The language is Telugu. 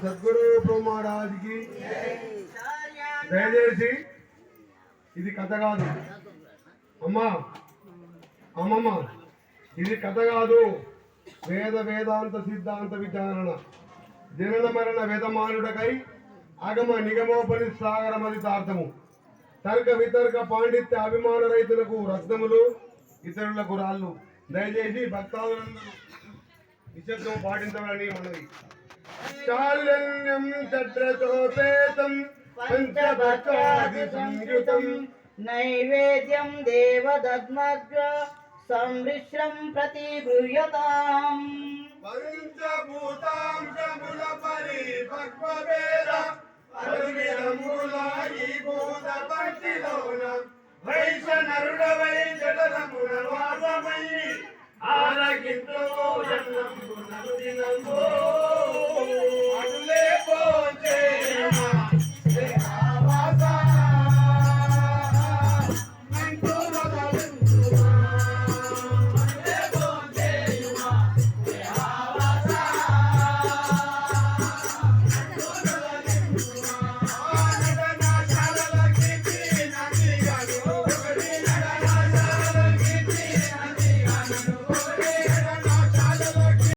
సద్గురు మహారాజ్కి దయచేసి ఇది కథ కాదు అమ్మమ్మ, ఇది కథ కాదు. వేదాంత సిద్ధాంత విచారణ జనన మరణ వేదమానుడకై అగమ నిగమోపని సాగరమదితార్థము తర్క వితర్క పాండిత్య అభిమాన రైతులకు రత్నములు, ఇతరులకు రాళ్ళు. దయచేసి భక్తాదులందరూ నిశ్శబ్దం పాటించవాలని మనవి. చాల్యన్యం చట్రతోపేతం పంచభక్షాది సంయుతం నైవేద్యం దేవదద్మగ్ర సంవిశ్రం ప్రతిగృహ్యతాం పంచభూతాంశముల పరిపక్వవేద అరువిరములాయి భూత పట్టిలోన వైశనరుడవై జడలమున వాసమై ఆరగింతో జన్మంబు నరుదినంబో